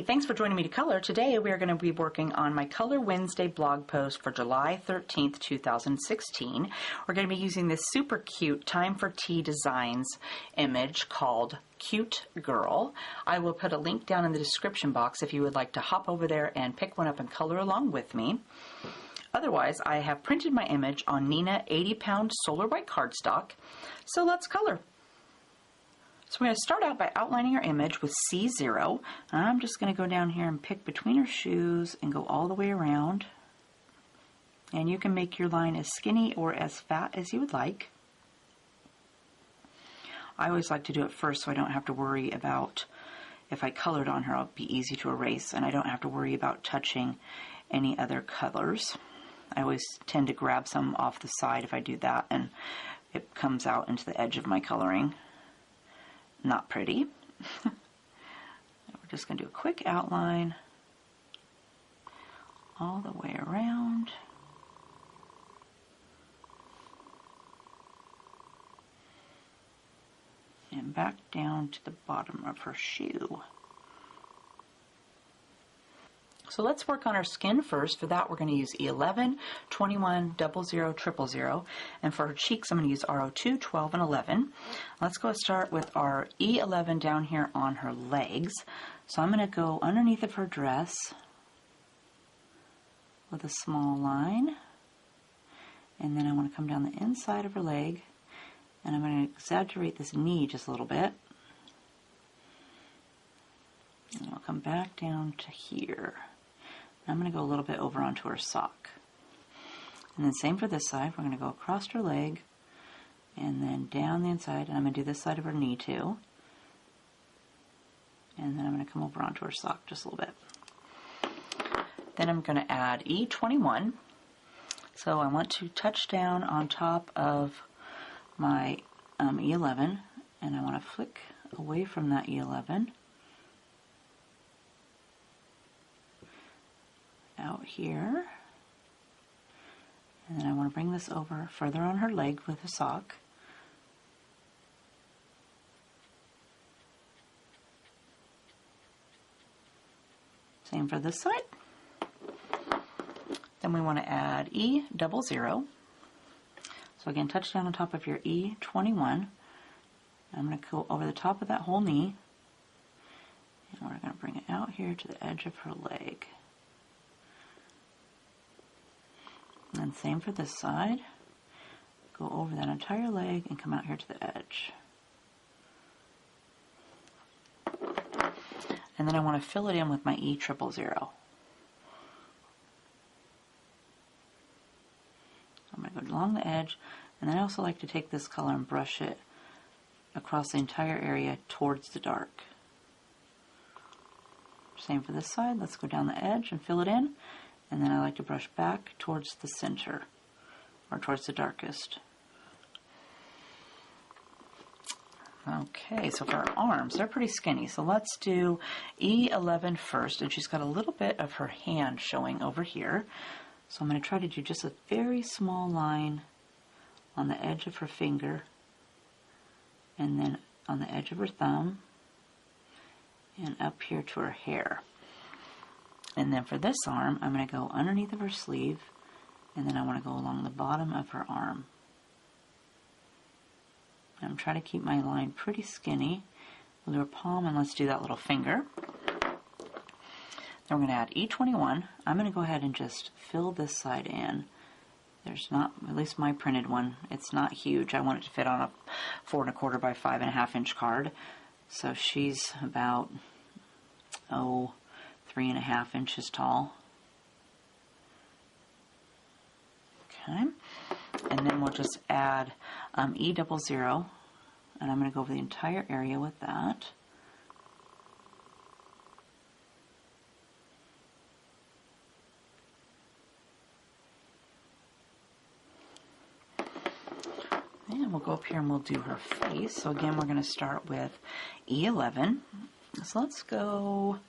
thanks for joining me to color. Today we are going to be working on my Color Wednesday blog post for July 13th, 2016. We're going to be using this super cute Time for Tea Designs image called Cute Girl. I will put a link down in the description box if you would like to hop over there and pick one up and color along with me. Otherwise, I have printed my image on Nina 80-pound solar white cardstock, so let's color. So we're going to start out by outlining our image with C0. I'm just going to go down here and pick between her shoes and go all the way around. And you can make your line as skinny or as fat as you would like. I always like to do it first so I don't have to worry about, if I colored on her, it'll be easy to erase and I don't have to worry about touching any other colors. I always tend to grab some off the side if I do that, and it comes out into the edge of my coloring. Not pretty. We're just going to do a quick outline all the way around. And back down to the bottom of her shoe. So let's work on our skin first. For that, we're going to use E11, 21, 00, 000, and for her cheeks, I'm going to use R02, 12, and 11. Let's go start with our E11 down here on her legs. So I'm going to go underneath of her dress with a small line, and then I want to come down the inside of her leg, and I'm going to exaggerate this knee just a little bit. And I'll come back down to here. I'm going to go a little bit over onto her sock. And then same for this side. We're going to go across her leg and then down the inside. And I'm going to do this side of her knee too. And then I'm going to come over onto her sock just a little bit. Then I'm going to add E21. So I want to touch down on top of my E11, and I want to flick away from that E11. Out here, and then I want to bring this over further on her leg with a sock. Same for this side. Then we want to add E00. So again, touch down on top of your E21. I'm going to go over the top of that whole knee, and we're going to bring it out here to the edge of her leg. And same for this side. Go over that entire leg and come out here to the edge. And then I want to fill it in with my E000. I'm going to go along the edge, and then I also like to take this color and brush it across the entire area towards the dark. Same for this side. Let's go down the edge and fill it in. And then I like to brush back towards the center, or towards the darkest. Okay, so for her arms, they're pretty skinny. So let's do E11 first, and she's got a little bit of her hand showing over here. So I'm going to try to do just a very small line on the edge of her finger, and then on the edge of her thumb, and up here to her hair. And then for this arm, I'm going to go underneath of her sleeve, and then I want to go along the bottom of her arm. I'm trying to keep my line pretty skinny. We'll do her palm, and let's do that little finger. Then we're going to add E21. I'm going to go ahead and just fill this side in. There's not, at least my printed one, it's not huge. I want it to fit on a 4 1/4 by 5 1/2 inch card. So she's about, 3 1/2 inches tall. Okay, and then we'll just add E00, and I'm going to go over the entire area with that. And we'll go up here and we'll do her face. So again, we're going to start with E11. So let's go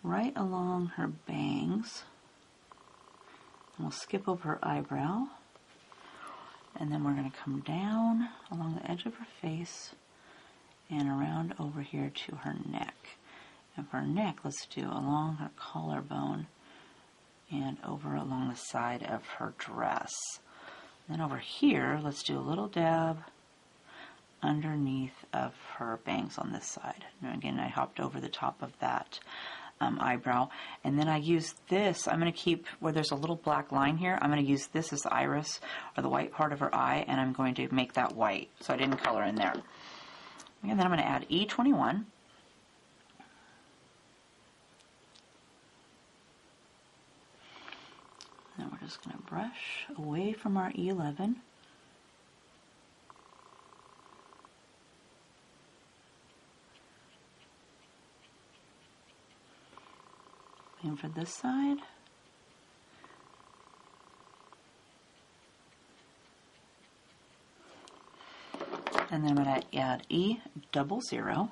right along her bangs. And we'll skip over her eyebrow. And then we're going to come down along the edge of her face and around over here to her neck. And for her neck, let's do along her collarbone and over along the side of her dress. Then over here, let's do a little dab underneath of her bangs on this side. And again, I hopped over the top of that eyebrow. And then I use this, I'm going to keep where there's a little black line here, I'm going to use this as the iris, or the white part of her eye, and I'm going to make that white. So I didn't color in there. And then I'm going to add E21. Then we're just going to brush away from our E11. And for this side. And then I'm going to add E00.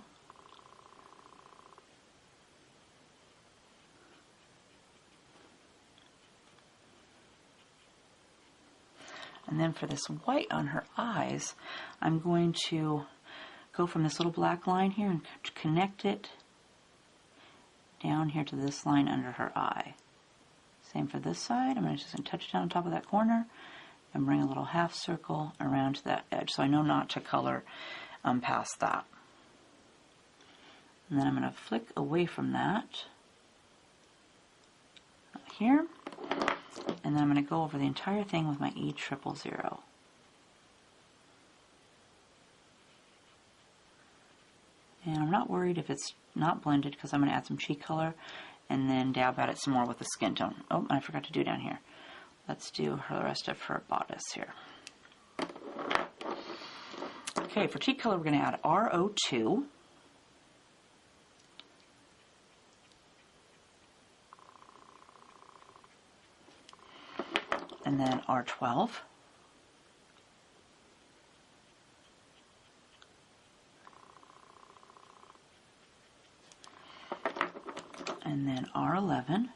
And then for this white on her eyes, I'm going to go from this little black line here and connect it down here to this line under her eye. Same for this side. I'm just going to touch down on top of that corner and bring a little half circle around to that edge, so I know not to color past that. And then I'm going to flick away from that here, and then I'm going to go over the entire thing with my E00. And I'm not worried if it's not blended, because I'm going to add some cheek color and then dab at it some more with the skin tone. Oh, I forgot to do down here. Let's do the rest of her bodice here. Okay, for cheek color, we're going to add R02. And then R12. And then R11.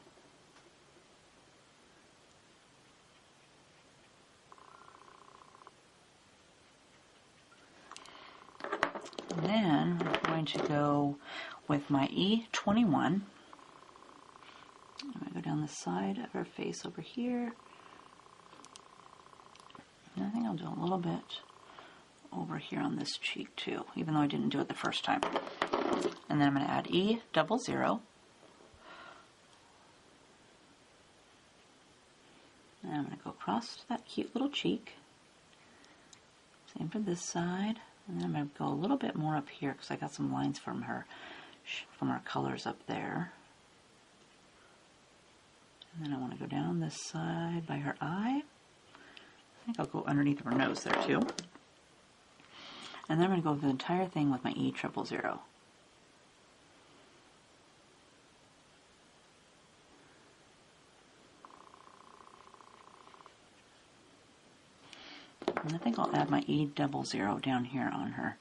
And then we're going to go with my E21. I'm going to go down the side of her face over here. And I think I'll do a little bit over here on this cheek too, even though I didn't do it the first time. And then I'm going to add E00. And I'm going to go across that cute little cheek. Same for this side. And then I'm going to go a little bit more up here because I got some lines from her colors up there. And then I want to go down this side by her eye. I think I'll go underneath her nose there too. And then I'm going to go over the entire thing with my E00. And I think I'll add my E00 down here on her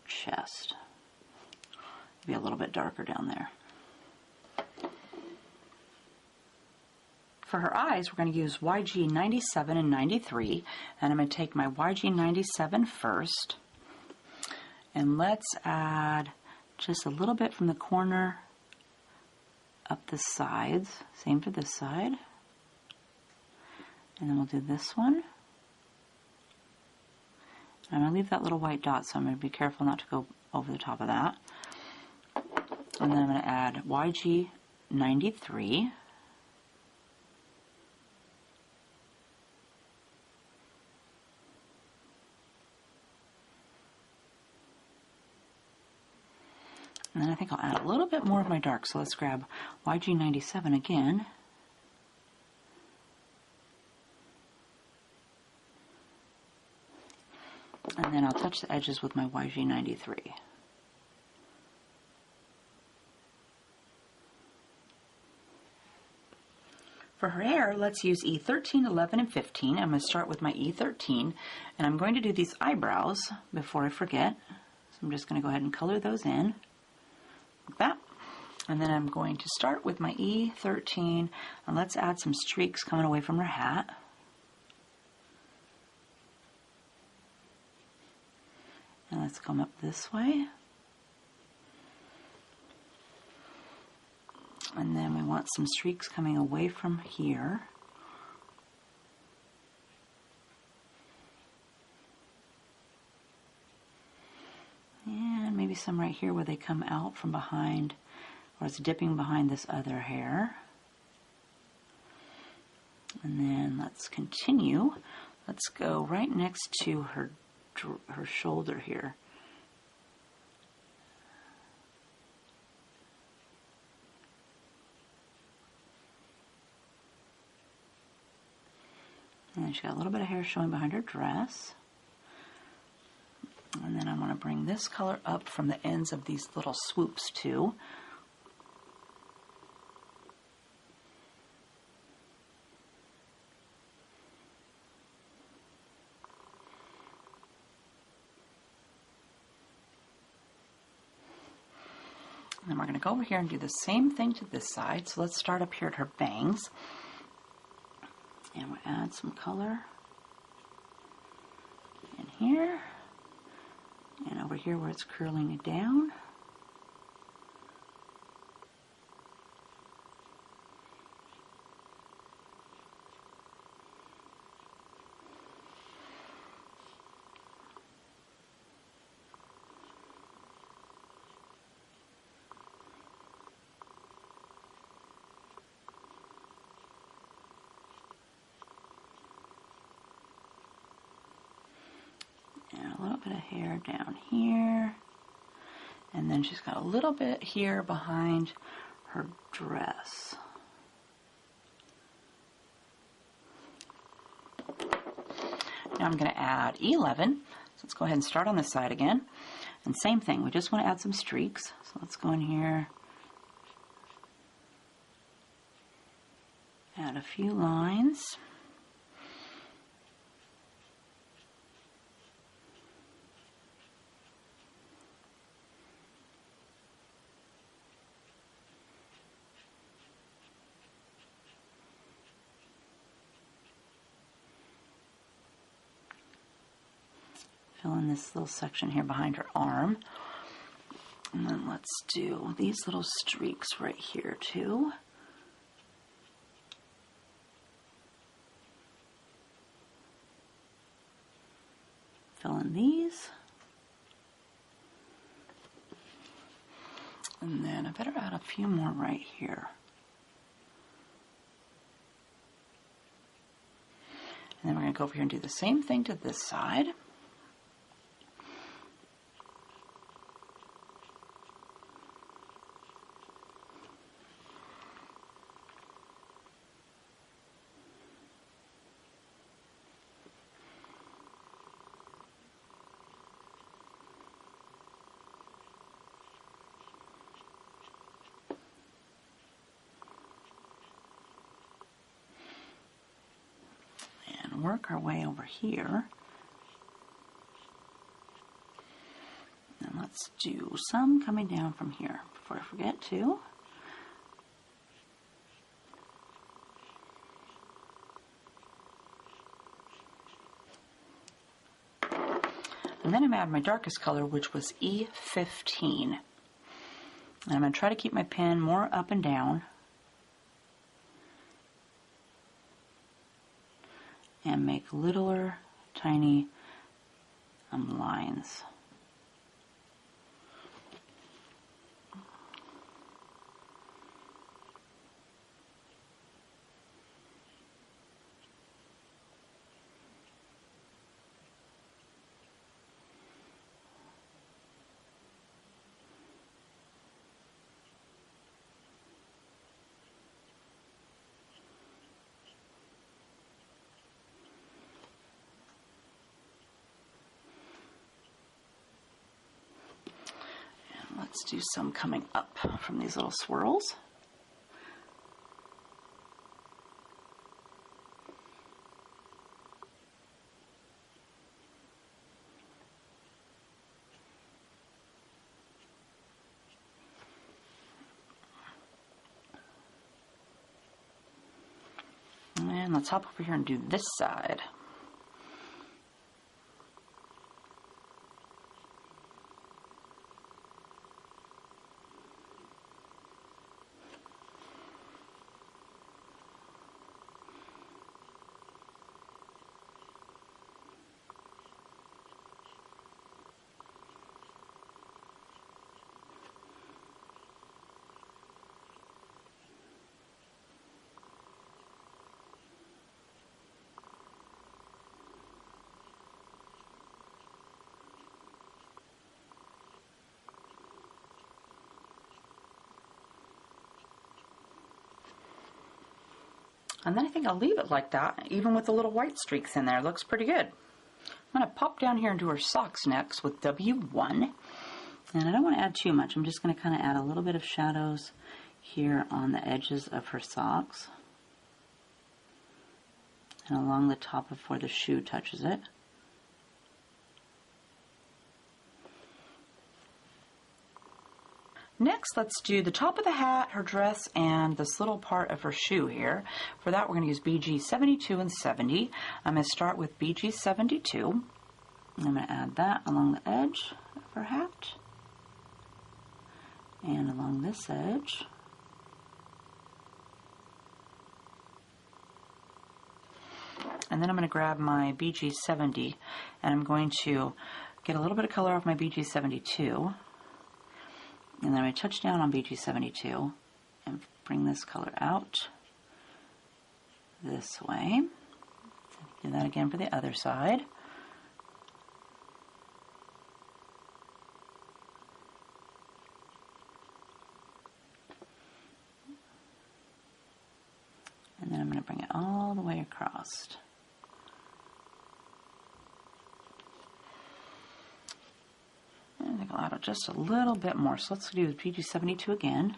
chest. Be a little bit darker down there. For her eyes, we're going to use YG 97 and 93, and I'm going to take my YG 97 first, and let's add just a little bit from the corner up the sides. Same for this side. And then we'll do this one. I'm going to leave that little white dot, so I'm going to be careful not to go over the top of that. And then I'm going to add YG 93. And then I think I'll add a little bit more of my dark, so let's grab YG 97 again. And then I'll touch the edges with my YG 93. For her hair, let's use E13, 11, and 15. I'm going to start with my E13, and I'm going to do these eyebrows before I forget. So I'm just going to go ahead and color those in, like that. And then I'm going to start with my E13, and let's add some streaks coming away from her hat. And let's come up this way. And then we want some streaks coming away from here. And maybe some right here where they come out from behind, or it's dipping behind this other hair. And then let's continue. Let's go right next to her shoulder here. And then she's got a little bit of hair showing behind her dress. And then I want to bring this color up from the ends of these little swoops too. And then we're going to go over here and do the same thing to this side. So let's start up here at her bangs. And we'll add some color in here. And over here where it's curling it down. And a little bit of hair down here. And then she's got a little bit here behind her dress. Now I'm going to add 11. So let's go ahead and start on this side again. And same thing, we just want to add some streaks. So let's go in here. Add a few lines. Fill in this little section here behind her arm. And then let's do these little streaks right here too. Fill in these. And then I better add a few more right here. And then we're going to go over here and do the same thing to this side. Work our way over here. And let's do some coming down from here before I forget to. And then I'm adding my darkest color, which was E15. And I'm going to try to keep my pen more up and down. And make littler, tiny lines. Let's do some coming up from these little swirls. And let's hop over here and do this side. And then I think I'll leave it like that, even with the little white streaks in there. It looks pretty good. I'm going to pop down here and do her socks next with W1. And I don't want to add too much. I'm just going to kind of add a little bit of shadows here on the edges of her socks. And along the top of where the shoe touches it. Next, let's do the top of the hat, her dress, and this little part of her shoe here. For that, we're going to use BG 72 and 70. I'm going to start with BG 72. I'm going to add that along the edge of her hat. And along this edge. And then I'm going to grab my BG 70, and I'm going to get a little bit of color off my BG 72. And then I'm going to touch down on BG 72 and bring this color out this way. Do that again for the other side. And then I'm going to bring it all the way across. I think I'll add just a little bit more. So let's do BG 72 again.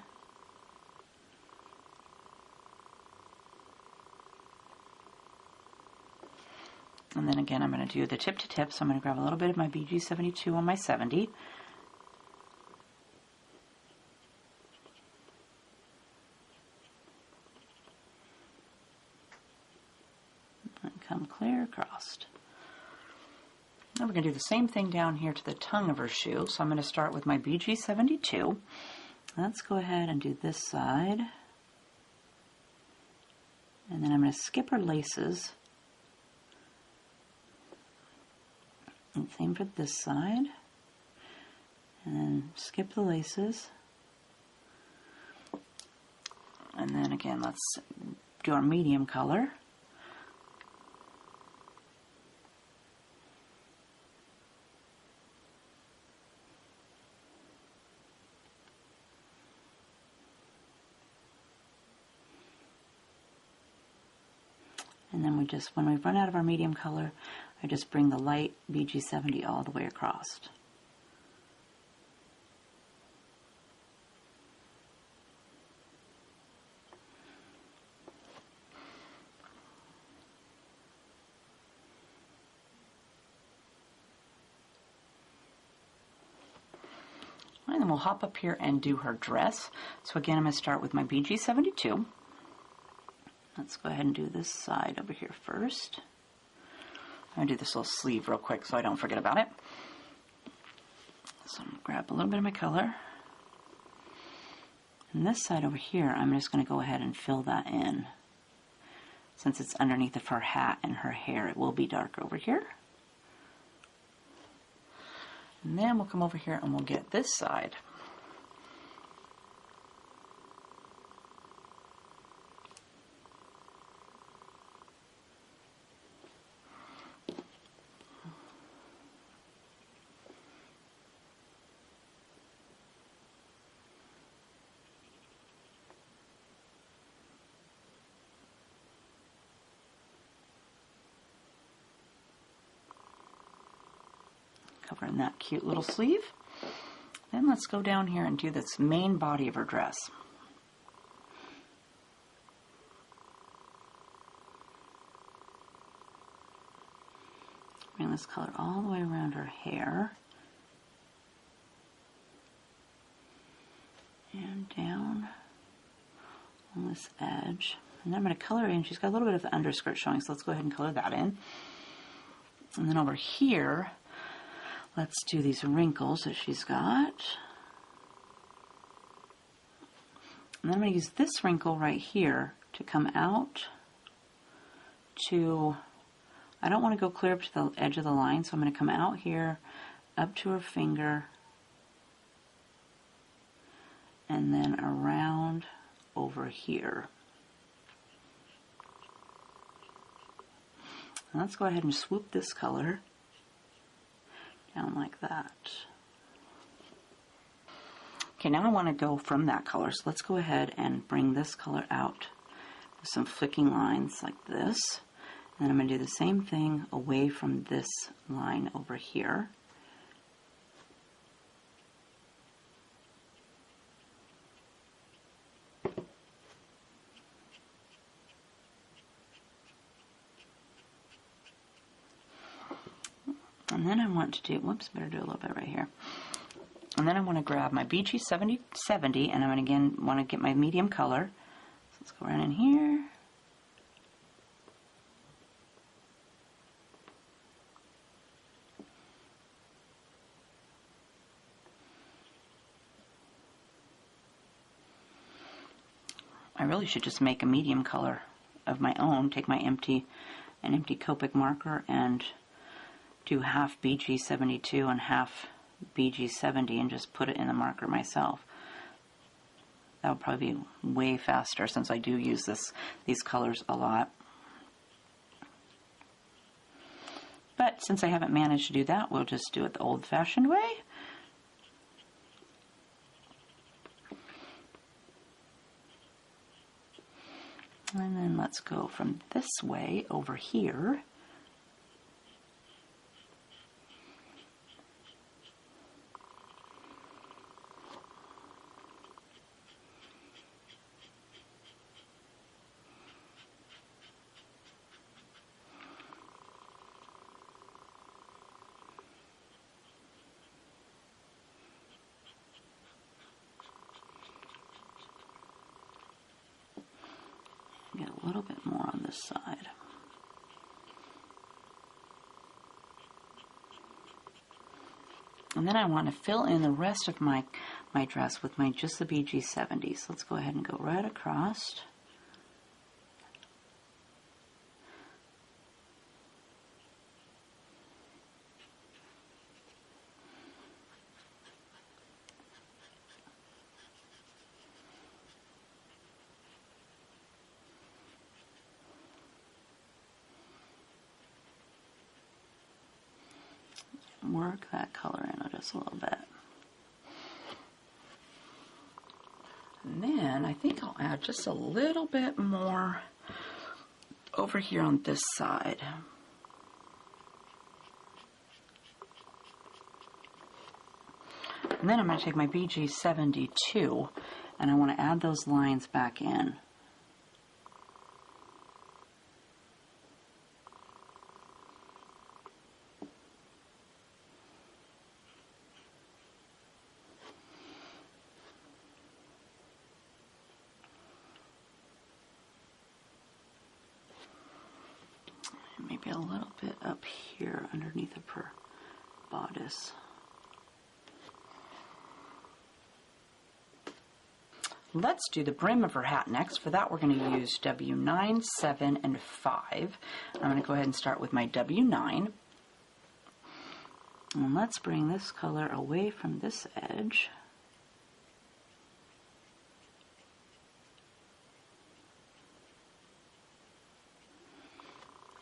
And then again, I'm going to do the tip to tip. So I'm going to grab a little bit of my BG 72 on my 70. And come clear across. Now we're going to do the same thing down here to the tongue of her shoe. So I'm going to start with my BG 72. Let's go ahead and do this side. And then I'm going to skip her laces. And same for this side. And then skip the laces. And then again, let's do our medium color. And then when we run out of our medium color, I just bring the light BG 70 all the way across. And then we'll hop up here and do her dress. So again, I'm going to start with my BG 72. Let's go ahead and do this side over here first. I'm going to do this little sleeve real quick so I don't forget about it. So I'm going to grab a little bit of my color. And this side over here, I'm just going to go ahead and fill that in. Since it's underneath of her hat and her hair, it will be dark over here. And then we'll come over here and we'll get this side. Covering that cute little sleeve. Then let's go down here and do this main body of her dress. Bring this color all the way around her hair. And down on this edge. And then I'm going to color in. She's got a little bit of the underskirt showing, so let's go ahead and color that in. And then over here, let's do these wrinkles that she's got. And then I'm going to use this wrinkle right here to come out to, I don't want to go clear up to the edge of the line, so I'm going to come out here, up to her finger, and then around over here. And let's go ahead and swoop this color down like that. Okay, now I want to go from that color, so let's go ahead and bring this color out with some flicking lines like this. And then I'm going to do the same thing away from this line over here. And then I want to do, whoops, better do a little bit right here. And then I want to grab my BG70 and I'm going to again want to get my medium color. So let's go right in here. I really should just make a medium color of my own. Take my empty Copic marker and do half BG72 and half BG70 and just put it in the marker myself. That would probably be way faster since I do use these colors a lot. But since I haven't managed to do that, we'll just do it the old-fashioned way. And then let's go from this way over here. Get a little bit more on this side. And then I want to fill in the rest of my dress with just the BG70. So let's go ahead and go right across. Work that color in just a little bit. And then I think I'll add just a little bit more over here on this side. And then I'm going to take my BG72 and I want to add those lines back in. Maybe a little bit up here underneath of her bodice. Let's do the brim of her hat next. For that, we're going to use W9, 7, and 5. I'm going to go ahead and start with my W9. And let's bring this color away from this edge.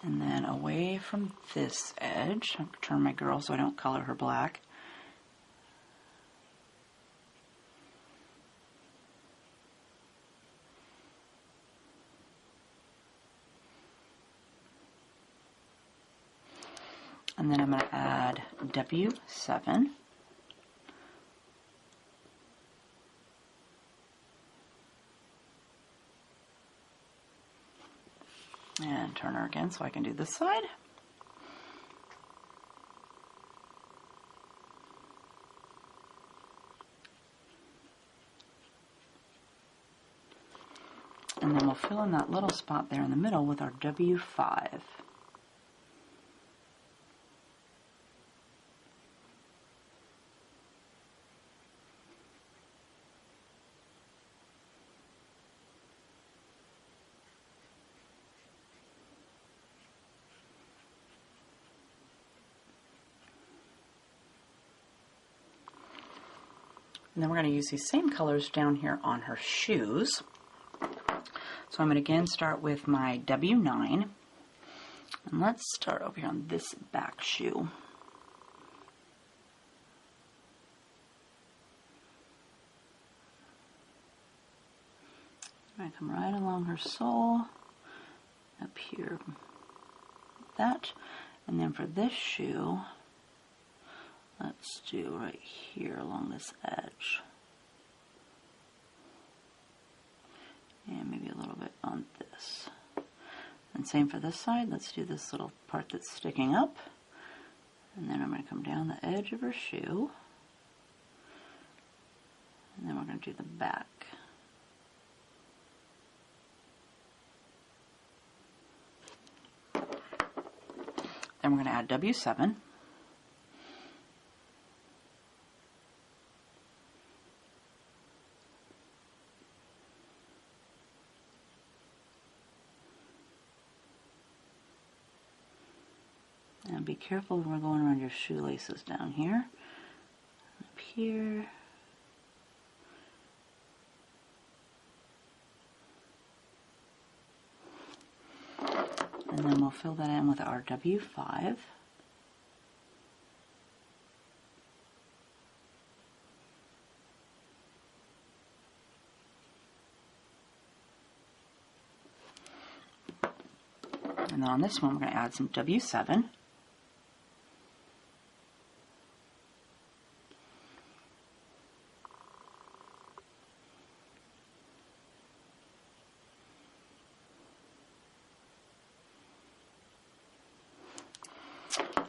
And then away from this edge. I'll turn my girl so I don't color her black. And then I'm going to add W7. And turn her again so I can do this side. And then we'll fill in that little spot there in the middle with our W5. And then we're going to use these same colors down here on her shoes. So I'm going to again start with my W9. And let's start over here on this back shoe. going to come right along her sole, up here, like that. And then for this shoe, let's do right here along this edge. And maybe a little bit on this. And same for this side. Let's do this little part that's sticking up. And then I'm going to come down the edge of her shoe. And then we're going to do the back. Then we're going to add W7. And be careful when we're going around your shoelaces down here, up here. And then we'll fill that in with our W5. And then on this one, we're going to add some W7.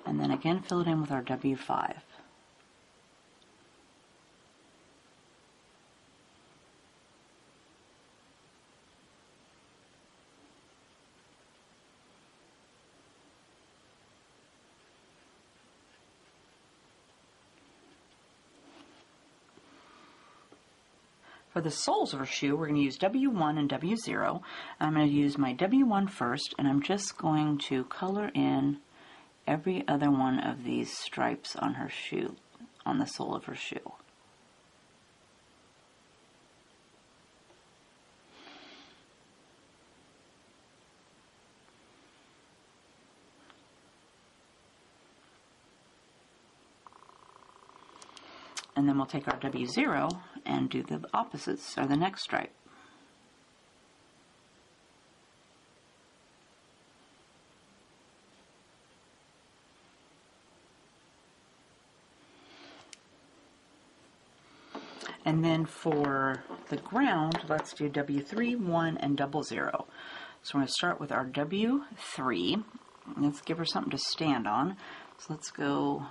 And then again, fill it in with our W5. For the soles of our shoe, we're going to use W1 and W0. I'm going to use my W1 first, and I'm just going to color in every other one of these stripes on her shoe, on the sole of her shoe. And then we'll take our W0 and do the opposites, or the next stripe. And then for the ground, let's do W3, 1, and 00. So we're going to start with our W3. Let's give her something to stand on. So let's go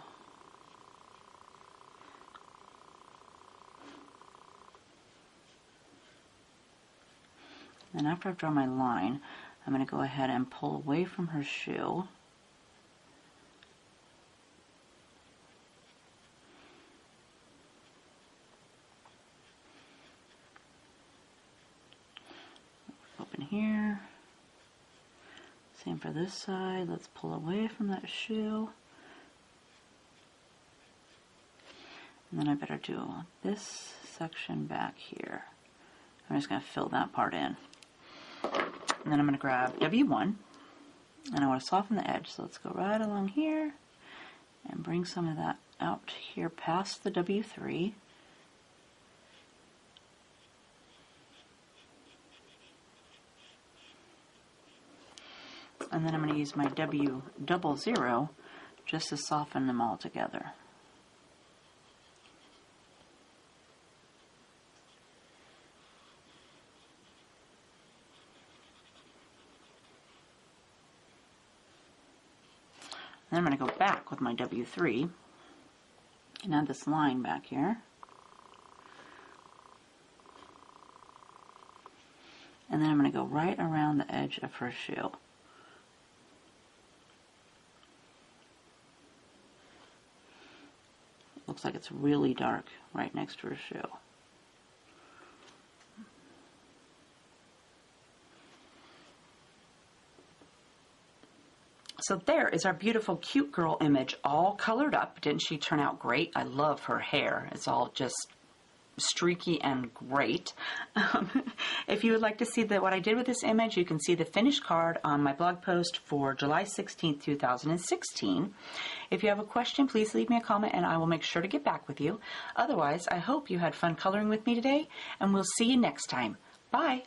and after I've drawn my line, I'm going to go ahead and pull away from her shoe. Open here. Same for this side. Let's pull away from that shoe. And then I better do this section back here. I'm just going to fill that part in. And then I'm going to grab W1, and I want to soften the edge, so let's go right along here and bring some of that out here past the W3. And then I'm going to use my W00 just to soften them all together. Then I'm going to go back with my W3 and add this line back here. And then I'm going to go right around the edge of her shoe. Looks like it's really dark right next to her shoe. So there is our beautiful cute girl image all colored up. Didn't she turn out great? I love her hair. It's all just streaky and great. If you would like to see what I did with this image, you can see the finished card on my blog post for July 16th, 2016. If you have a question, please leave me a comment and I will make sure to get back with you. Otherwise, I hope you had fun coloring with me today, and we'll see you next time. Bye!